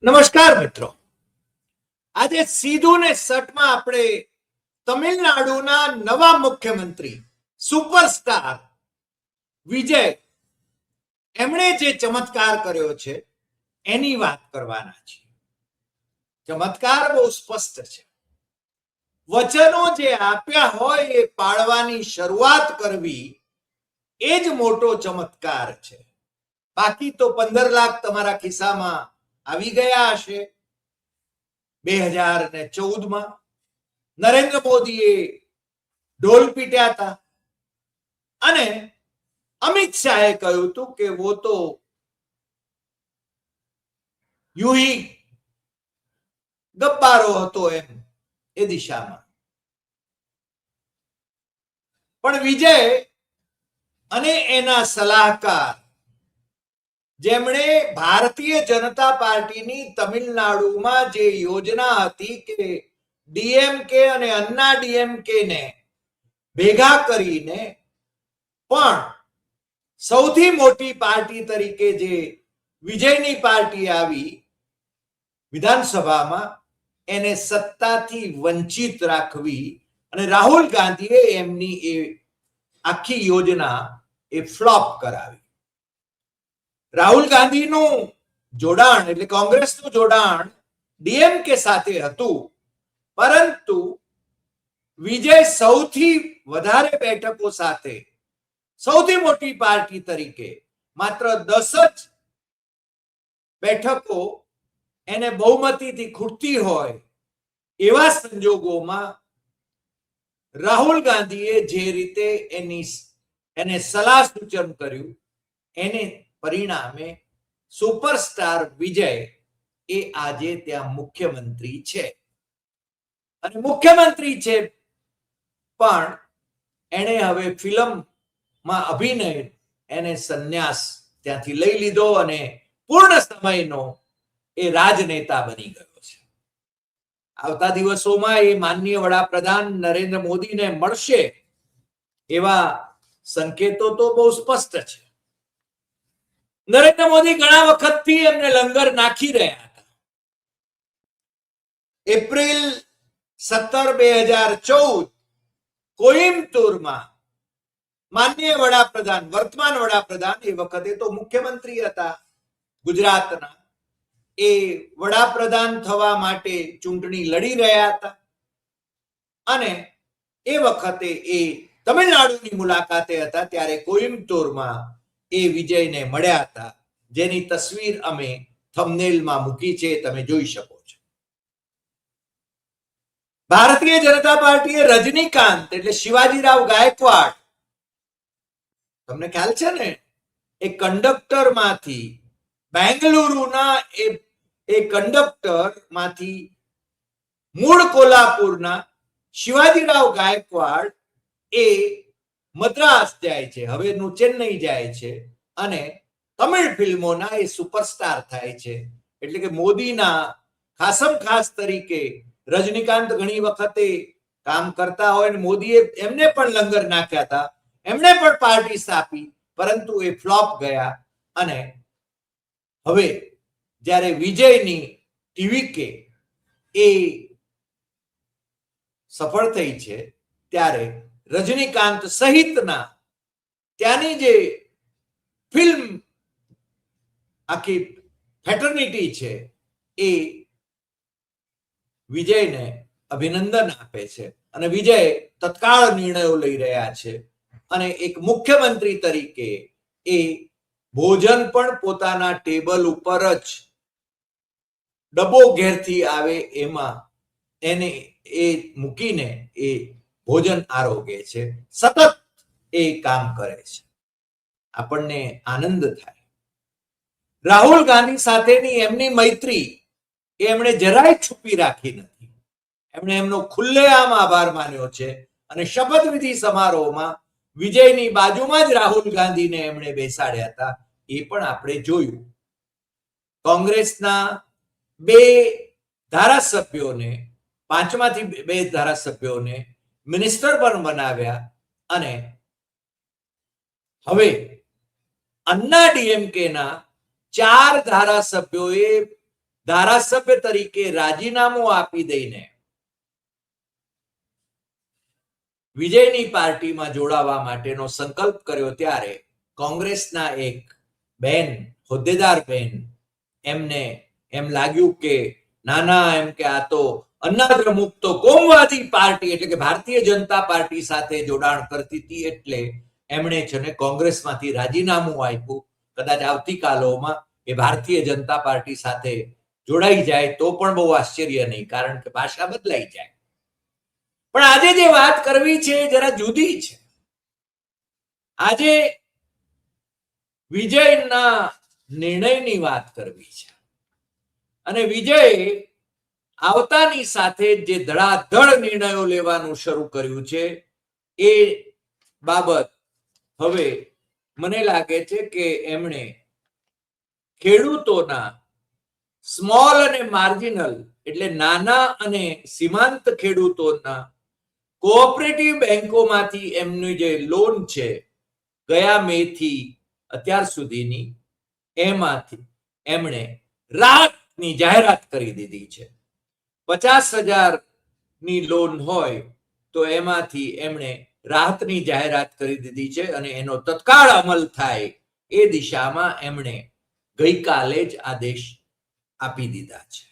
નમસ્કાર મિત્રો, આજે સીધું ને સટમાં આપણે તમિલનાડુના નવા મુખ્યમંત્રી સુપરસ્ટાર વિજય એમણે જે ચમત્કાર કર્યો છે એની વાત કરવાના છે. ચમત્કાર બહુ સ્પષ્ટ છે. વચનો જે આપ્યા હોય એ પાળવાની શરૂઆત કરવી એ જ મોટો ચમત્કાર છે. બાકી તો 15 લાખ તમારા ખિસ્સામાં આવી ગયા હશે. 2014 નરેન્દ્ર મોદીએ ઢોલ પીટ્યા હતા અને અમિત શાહે કહ્યું હતું કે વો તો યુહી ગબ્બારો હતો એમ એ દિશામાં. પણ વિજય અને એના સલાહકાર જેમણે ભારતીય જનતા પાર્ટીની તમિલનાડુમાં જે યોજના હતી કે ડીએમકે અને અન્ના ડીએમકે ને ભેગા કરીને પણ સૌથી મોટી પાર્ટી તરીકે જે વિજયની પાર્ટી આવી વિધાનસભામાં એને સત્તાથી વંચિત રાખવી અને રાહુલ ગાંધીએ એમની એ આખી યોજના એ ફ્લોપ કરાવી. રાહુલ ગાંધીનું જોડાણ એટલે કોંગ્રેસનું જોડાણ ડીએમકે સાથે હતું, પરંતુ વિજય સૌથી વધારે બેઠકો સાથે સૌથી મોટી પાર્ટી તરીકે માત્ર 10 જ બેઠકો એને બહુમતીથી ખૂટતી હોય એવા સંજોગોમાં રાહુલ ગાંધીએ જે રીતે એને સલાહ સૂચન કર્યું એને પરિણામે સુપરસ્ટાર વિજય એ આજે ત્યાં મુખ્યમંત્રી છે. અને મુખ્યમંત્રી છે પણ એને હવે ફિલ્મમાં અભિનય એને સંન્યાસ ત્યાંથી લઈ લીધો અને પૂર્ણ સમયનો એ રાજનેતા બની ગયો છે. આવતા દિવસોમાં એ માનનીય વડાપ્રધાન નરેન્દ્ર મોદીને મળશે એવા સંકેતો તો બહુ સ્પષ્ટ છે. નરેન્દ્ર મોદી ઘણા વખતથી એમને લંગર નાખી રહ્યા હતા. એપ્રિલ 17, 2014 કોઈમ્બતુરમાં માનનીય વડાપ્રધાન, વર્તમાન વડાપ્રધાન, એ વખતે તો મુખ્યમંત્રી હતા ગુજરાતના, એ વડાપ્રધાન થવા માટે ચૂંટણી લડી રહ્યા હતા અને એ વખતે એ તમિલનાડુની મુલાકાતે હતા. ત્યારે કોઈમ્બતુરમાં એ વિજયને મળ્યા હતા, જેની તસવીર અમે થંબનેલમાં મૂકી છે, તમે જોઈ શકો છો. ભારતીય જનતા પાર્ટીએ રજનીકાંત એટલે શિવાજીરાવ ગાયકવાડ, તમને ખ્યાલ છે ને, એ કંડક્ટર માંથી બેંગલુરુના એ કંડક્ટર માંથી મૂળ કોલ્હાપુરના શિવાજીરાવ ગાયકવાડ એ મદ્રાસ જાય છે, હવેનું ચેન્નઈ જાય છે અને તમિળ ફિલ્મોના એ સુપરસ્ટાર થાય છે. એટલે કે મોદીના ખાસમ ખાસ તરીકે રજનીકાંત ઘણી વખતે કામ કરતા હોય, મોદીએ એમને પણ લંગર નાખ્યા હતા, એમણે પણ પાર્ટી સ્થાપી, પરંતુ એ ફ્લોપ ગયા. અને હવે જ્યારે વિજયની ટીવીકે એ સફળ થઈ છે ત્યારે રજનીકાંત સહિતના ત્યાંની જે ફિલ્મ આખી ફેટર્નિટી છે એ વિજયને અભિનંદન આપે છે અને વિજય તત્કાળ નિર્ણયો લઈ રહ્યા છે અને એક મુખ્યમંત્રી તરીકે એ ભોજન પણ પોતાના ટેબલ ઉપર જ ડબ્બો ઘેરથી આવે એમાં એને એ મૂકીને એ ભોજન આરોગે છે, સતત એ કામ કરે છે. આપણને આનંદ થાય. રાહુલ ગાંધી સાથેની એમની મૈત્રી એમણે જરાય છુપી રાખી નથી. એમણે એમનો ખુલ્લેઆમ આભાર માન્યો છે અને શપથવિધિ સમારોહમાં વિજયની બાજુમાં જ રાહુલ ગાંધીને એમણે બેસાડ્યા હતા, એ પણ આપણે જોયું. કોંગ્રેસના 2 ધારાસભ્યોને, 5માંથી 2 ધારાસભ્યોને મિનિસ્ટર પણ બનાવ્યા અને હવે અન્ના ડીએમકે ના 4 ધારાસભ્યોએ ધારાસભ્ય તરીકે રાજીનામું આપી દઈને વિજયની પાર્ટીમાં જોડાવા માટેનો સંકલ્પ કર્યો ત્યારે કોંગ્રેસના એક બેન, હોદ્દેદાર બેન, એમને એમ લાગ્યું કે નાના, એમ કે આ તો અન્નાદ્ર મુક્તો કોમવાદી પાર્ટી એટલે કે ભારતીય જનતા પાર્ટી સાથે જોડાણ કરતી હતી, એટલે એમણે છે ને કોંગ્રેસમાંથી રાજીનામું આપ્યું. કદાચ આવતીકાલોમાં એ ભારતીય જનતા પાર્ટી સાથે જોડાઈ જાય તો પણ બહુ આશ્ચર્ય નહીં, કારણ કે ભાષા બદલાઈ જાય. પણ આજે જે વાત કરવી છે જરા જુદી છે. આજે વિજયના નિર્ણયની વાત કરવી છે. અને વિજય આવતાની સાથે જે ધડાધડ નિર્ણયો લેવાનું શરૂ કર્યું છે એ બાબત હવે મને લાગે છે કે એમણે ખેડૂતોના સ્મોલ અને માર્જિનલ એટલે નાના અને સીમાંત ખેડૂતોના કોઓપરેટિવ બેંકોમાંથી એમની જે લોન છે ગયા મે થી અત્યાર સુધીની, એમાંથી એમણે રાહતની જાહેરાત કરી દીધી છે. 50,000 ની લોન હોય તો એમાંથી એમણે રાહતની જાહેરાત કરી દીધી છે અને એનો તત્કાળ અમલ થાય એ દિશામાં એમણે ગઈકાલે જ આદેશ આપી દીધા છે.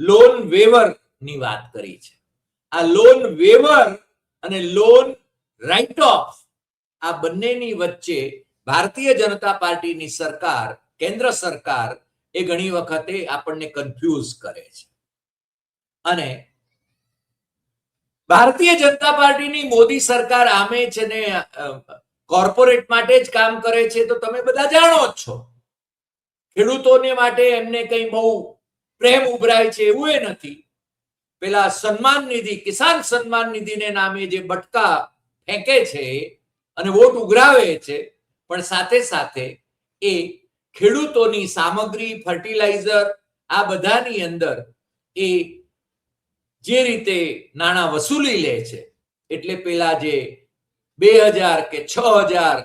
લોન વેવર ની વાત કરી છે. આ લોન વેવર અને લોન રાઇટ ઓફ, આ બંનેની વચ્ચે ભારતીય જનતા પાર્ટીની સરકાર, કેન્દ્ર સરકાર એ ઘણી વખતે આપણને કન્ફ્યુઝ કરે છે. અને ભારતીય જનતા પાર્ટીની મોદી સરકાર આમે છે ને કોર્પોરેટ માટે જ કામ કરે છે તો તમે બધા જાણો જ છો. ખેડૂતોને માટે એમને કઈ બહુ પ્રેમ ઉભરાય છે એવું એ નથી. પેલા સન્માન નિધિ, કિસાન સન્માન નિધિને નામે જે બટકા ફેંકે છે અને વોટ ઉઘરાવે છે, પણ સાથે સાથે એ ખેડૂતોની સામગ્રી, ફર્ટિલાઇઝર આ બધાની અંદર એ જે રીતે નાણાં વસૂલી લે છે, એટલે પેલા જે 2,000 કે 6,000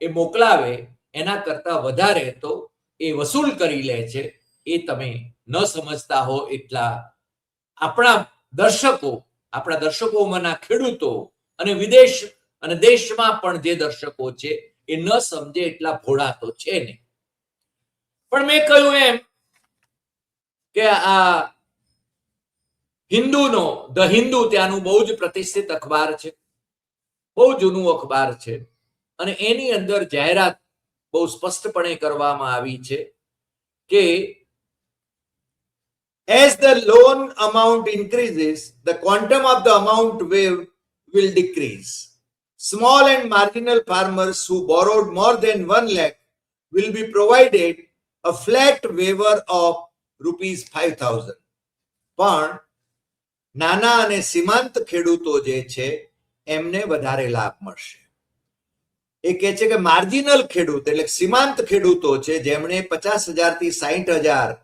એ મોકલાવે એના કરતા વધારે તો એ વસૂલ કરી લે છે. એ તમે ન સમજતા હો એટલા આપણા દર્શકોમાંના ખેડૂતો અને વિદેશ અને દેશમાં પણ જે દર્શકો છે એ ન સમજે એટલા ભોળા તો છે નહીં. પણ મેં કહ્યું એમ કે આ હિન્દુનો, ધ હિન્દુ ત્યાંનું બહુ જ પ્રતિષ્ઠિત અખબાર છે, બહુ જૂનું અખબાર છે, અને એની અંદર જાહેરાત બહુ સ્પષ્ટપણે કરવામાં આવી છે કે as the loan amount increases, the quantum of the amount waived will decrease. Small and marginal farmers who borrowed more than 1 lakh will be provided a flat waiver of ₹5,000. પણ નાના અને સીમાંત ખેડૂતો જે છે એમને વધારે લાભ મળશે. એ કહે છે કે માર્જિનલ ખેડૂત એટલે સીમાંત ખેડૂતો છે જેમણે 50,000 થી 60,000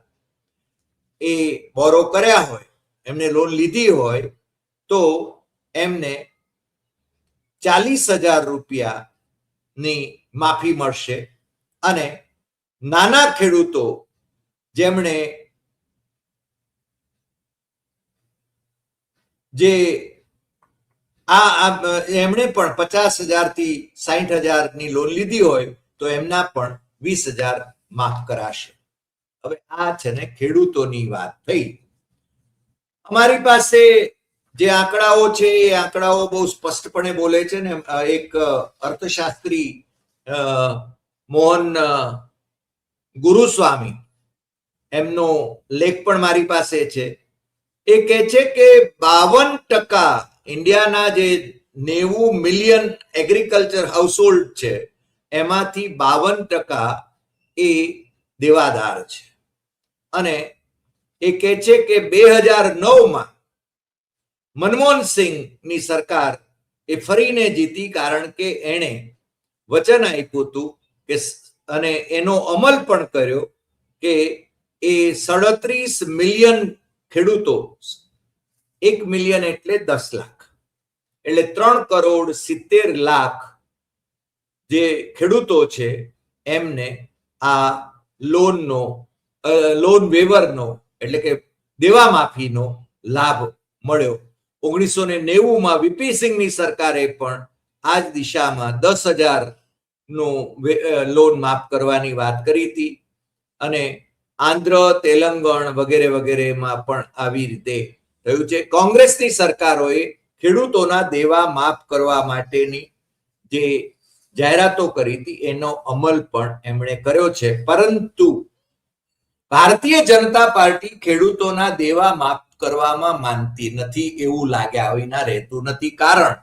એ બોરો કર્યા હોય, એમને લોન લીધી હોય, તો એમને ₹40,000 માફી મળશે. અને નાના ખેડૂતો જેમણે જે એમણે પણ 50,000 થી 60,000 ની લોન લીધી હોય તો એમના પણ 20,000 માફ કરાશે. હવે આ છે ને ખેડૂતોની વાત થઈ. અમારી પાસે જે આંકડાઓ છે એ આંકડાઓ બહુ સ્પષ્ટપણે બોલે છે ને. એક અર્થશાસ્ત્રી મોહન ગુરુસ્વામી, એમનો લેખ પણ મારી પાસે છે. એ કહે છે કે 52% ઇન્ડિયાના જે 90 મિલિયન એગ્રીકલ્ચર હાઉસહોલ્ડ છે એમાંથી 52% એ દેવાદાર છે. અને એ કહે છે કે 2009માં મનમોહન સિંહની સરકાર એ ફરીને જીતી, કારણ કે એણે વચન આપ્યું હતું કે અને એનો અમલ પણ કર્યો કે એ 37 મિલિયન ખેડૂતો, 1 મિલિયન એટલે 10 લાખ, એટલે 3,70,00,000 જે ખેડૂતો છે એમને આ લોનનો લોન વેવરનો એટલે કે દેવા માફીનો લાભ મળ્યો. 1990માં વીપી સિંહની સરકારે પણ આ જ દિશામાં 10,000 નો લોન માફ કરવાની વાત કરી હતી અને આંધ્ર, તેલંગણ વગેરે વગેરેમાં પણ આવી રીતે થયું છે. કોંગ્રેસની સરકારોએ ખેડૂતોના દેવા માફ કરવા માટેની જે જાહેરાતો કરી હતી એનો અમલ પણ એમણે કર્યો છે, પરંતુ ભારતીય જનતા પાર્ટી ખેડૂતોના દેવા માફ કરવામાં માનતી નથી એવું લાગ્યા વિના રહેતું નથી. કારણ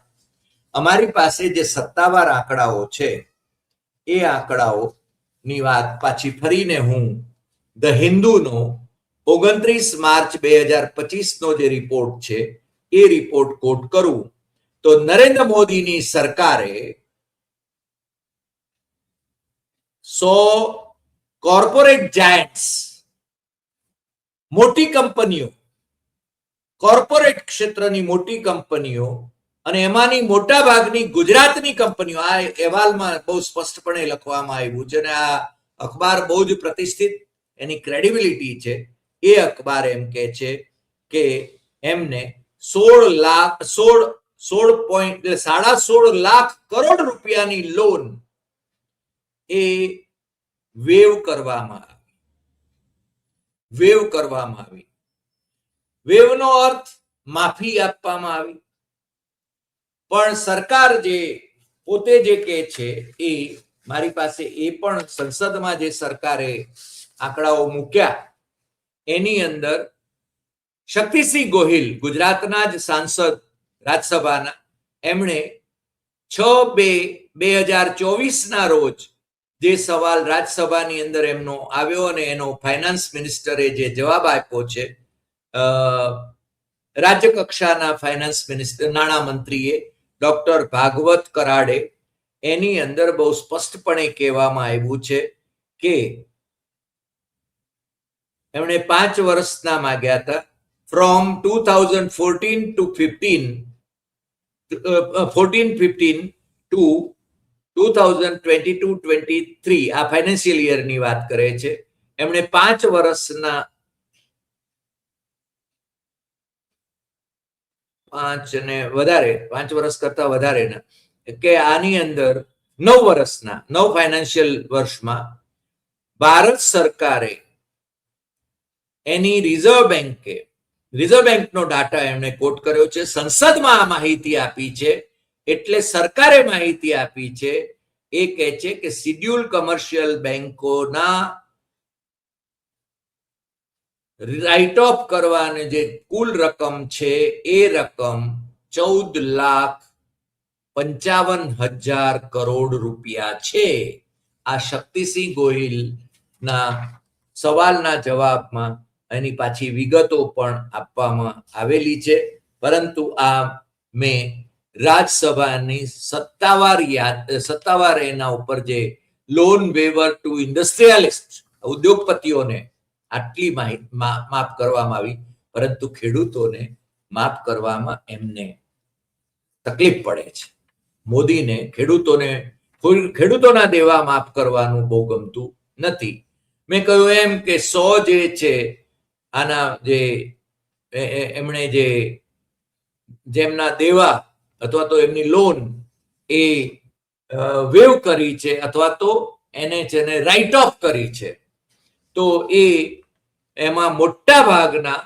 અમારી પાસે જે સત્તાવાર આંકડાઓ છે એ આંકડાઓની વાત પાછી ફરીને હું ધ હિન્દુનો 29 માર્ચ 2025નો જે રિપોર્ટ છે એ રિપોર્ટ કોટ કરું તો નરેન્દ્ર મોદીની સરકારે 100 કોર્પોરેટ જાયન્ટ્સ, મોટી કંપનીઓ, કોર્પોરેટ ક્ષેત્રની મોટી કંપનીઓ અને એમાંની મોટા ભાગની ગુજરાતની કંપનીઓ, આ અહેવાલમાં બહુ સ્પષ્ટપણે લખવામાં આવ્યું છે અને આ અખબાર બહુ જ પ્રતિષ્ઠિત, એની ક્રેડિબિલિટી છે. એ અખબાર એમ કહે છે કે એમને 16 લાખ કરોડ રૂપિયાની લોન એ વેવ કરવામાં આવી. વેવનો અર્થ માફી આપવામાં આવી. પણ સરકાર જે પોતે જે કહે છે એ મારી પાસે એ પણ સંસદમાં જે સરકારે આંકડાઓ મૂક્યા એની અંદર શક્તિસિંહ ગોહિલ, ગુજરાતના જ સાંસદ રાજ્યસભાના, એમણે 6/2/2024ના રોજ જે સવાલ રાજ્યસભાની અંદર એમનો આવ્યો અને એનો ફાઇનાન્સ મિનિસ્ટરે જે જવાબ આપ્યો છે, રાજ્ય કક્ષાના ફાઇનાન્સ મિનિસ્ટર, નાણામંત્રીએ ડોક્ટર ભાગવત કરાડે, એની અંદર બહુ સ્પષ્ટપણે કહેવામાં આવ્યું છે કે એમણે 5 વર્ષના માંગ્યા હતા. ફ્રોમ 2014 to 15 ટુ 2022-23 આ ફાઇનાન્શિયલ યરની વાત કરે છે. એમણે 5 વર્ષના 5 વર્ષ કરતા વધારેના કે આની અંદર 9 વર્ષના 9 ફાઇનાન્શિયલ વર્ષમાં ભારત સરકારે એની રિઝર્વ બેંકનો ડાટા એમણે કોટ કર્યો છે. સંસદમાં આ માહિતી આપી છે, એટલે સરકારે માહિતી આપી છે. એ કહે છે કે શિડ્યુલ કમર્શિયલ બેંકોના રાઇટ ઓફ કરવાની જે કુલ રકમ છે એ રકમ 14,55,000 કરોડ રૂપિયા છે. આ શક્તિસિંહ ગોહિલના સવાલના જવાબમાં એની પાછી વિગતો પણ આપવામાં આવેલી છે. પરંતુ આ મેં રાજ્યસભાની સત્તાવાર એના ઉપર જે લોન વેવર ટુ ઇન્ડસ્ટ્રીયલિસ્ટ, ઉદ્યોગપતિઓને આટલી માફ કરવામાં આવી, પરંતુ ખેડૂતોને માફ કરવામાં એમને તકલીફ પડે છે. મોદીને ખેડૂતોના દેવા માફ કરવાનું બહુ ગમતું નથી. મેં કહ્યું એમ કે 100 જે છે આના જે એમણે જેમના દેવા અથવા તો એમની લોન એ વેવ કરી છે અથવા તો એને જેને રાઇટ ઓફ કરી છે, તો એમાં મોટા ભાગના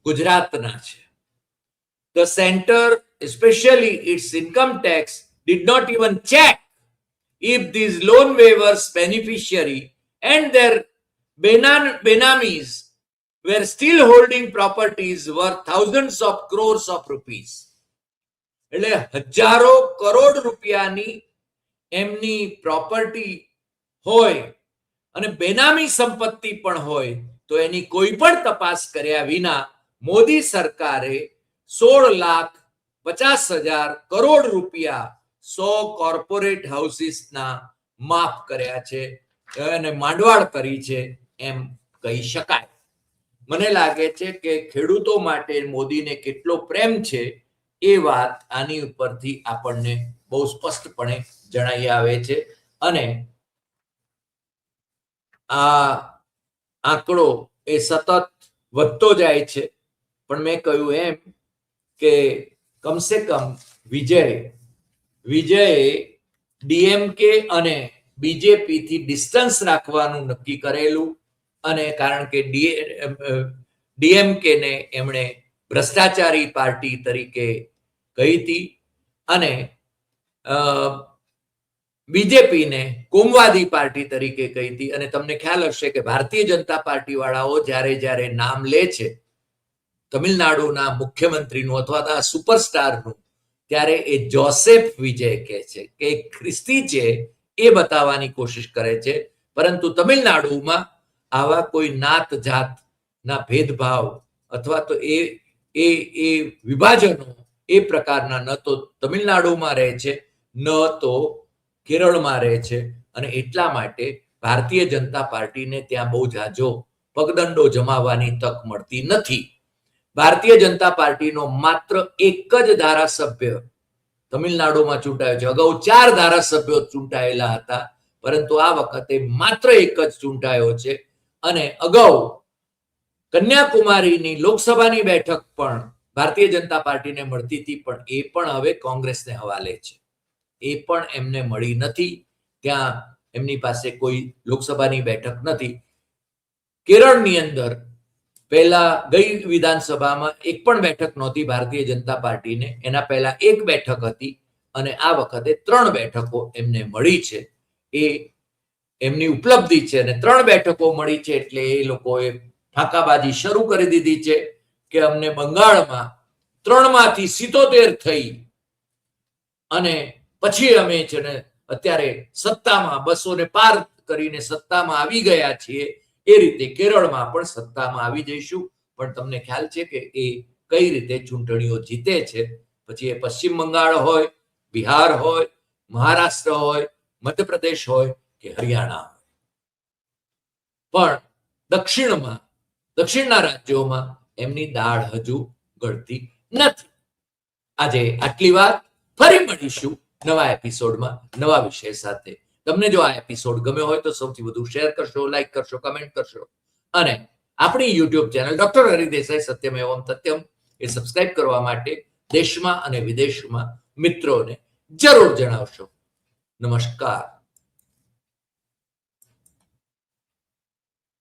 ગુજરાતના છે. The center, especially its income tax, did not even check if these loan waivers beneficiary and their benamis were still holding properties worth thousands of crores of rupees. એટલે હજારો કરોડ રૂપિયાની એમની પ્રોપર્ટી હોય અને બેનામી સંપત્તિ પણ હોય તો એની કોઈ પણ તપાસ કર્યા વિના મોદી સરકારે 16,50,000 કરોડ રૂપિયા 100 કોર્પોરેટ હાઉસીસના માફ કર્યા છે અને માંડવાળ કરી છે એમ કહી શકાય. મને લાગે છે કે ખેડૂતો માટે મોદીને કેટલો પ્રેમ છે એ વાત આની ઉપરથી આપણને બહુ સ્પષ્ટપણે જણાઈ આવે છે. અને આ આંકડો એ સતત વધતો જાય છે, પણ મેં કહ્યું એમ કે કમસે કમ વિજયે ડીએમકે અને બીજેપી થી ડિસ્ટન્સ રાખવાનું નક્કી કરેલું, અને કારણ કે ડીએમકે ને એમણે ભ્રષ્ટાચારી પાર્ટી તરીકે કહી હતી અને બીજેપીને કોમવાદી પાર્ટી તરીકે કહી હતી. અને તમને ખ્યાલ હશે કે ભારતીય જનતા પાર્ટી વાળાઓ જ્યારે નામ લે છે તમિલનાડુના મુખ્યમંત્રીનું અથવા તો સુપરસ્ટારનું, ત્યારે એ જોસેફ વિજય કહે છે કે ખ્રિસ્તી છે એ બતાવવાની કોશિશ કરે છે. પરંતુ તમિલનાડુમાં આવા કોઈ નાત જાતના ભેદભાવ અથવા તો એ વિભાજનો એ પ્રકારના ન તો તમિલનાડુમાં રહે છે ન તો કેરળમાં રહે છે. અને એટલા માટે ભારતીય જનતા પાર્ટીને ત્યાં બહુ જાજો પગદંડો જમાવવાની તક મળતી નથી. ભારતીય જનતા પાર્ટીનો માત્ર એક જ ધારાસભ્ય તમિલનાડુમાં ચૂંટાયો છે. અગાઉ 4 ધારાસભ્યો ચૂંટાયેલા હતા, પરંતુ આ વખતે માત્ર એક જ ચૂંટાયો છે. અને અગાઉ કન્યાકુમારીની લોકસભાની બેઠક પણ ભારતીય જનતા પાર્ટીને મળતી હતી, પણ એ પણ હવે કોંગ્રેસને હવાલે છે. એ પણ એમને મળી નથી. ત્યાં એમની પાસે કોઈ લોકસભાની બેઠક નથી. કેરળની અંદર પહેલા ગઈ વિધાનસભામાં એક પણ બેઠક નહોતી ભારતીય જનતા પાર્ટીને, એના પહેલા એક બેઠક હતી અને આ વખતે 3 બેઠકો એમને મળી છે. એ એમની ઉપલબ્ધિ છે અને 3 બેઠકો મળી છે એટલે એ લોકોએ ફાંકાબાજી શરૂ કરી દીધી છે કે અમને બંગાળમાં 3માંથી 77 થઈ અને પછી અમે છે ને અત્યારે સત્તામાં 200 પાર કરીને સત્તામાં આવી ગયા છીએ. એ રીતે કેરળમાં પણ સત્તામાં આવી જઈશું. પણ તમને ખ્યાલ છે કે એ કઈ રીતે ચૂંટણીઓ જીતે છે. પછી એ પશ્ચિમ બંગાળ હોય, બિહાર હોય, મહારાષ્ટ્ર હોય, મધ્યપ્રદેશ હોય કે હરિયાણા હોય, પણ દક્ષિણના રાજ્યોમાં એમની દાળ હજુ ગળતી નથી. આજે આટલી વાત. ફરી મળીશું નવા એપિસોડમાં નવા વિષય સાથે. તમને જો આ એપિસોડ ગમ્યો હોય તો સૌથી વધુ શેર કરશો, લાઈક કરશો, કમેન્ટ કરશો અને આપણી YouTube channel doctor Hari Desai સત્યમ એવમ તથ્યમ એ સબસ્ક્રાઇબ કરવા માટે દેશમાં અને વિદેશમાં મિત્રોને જરૂર જણાવશો. નમસ્કાર.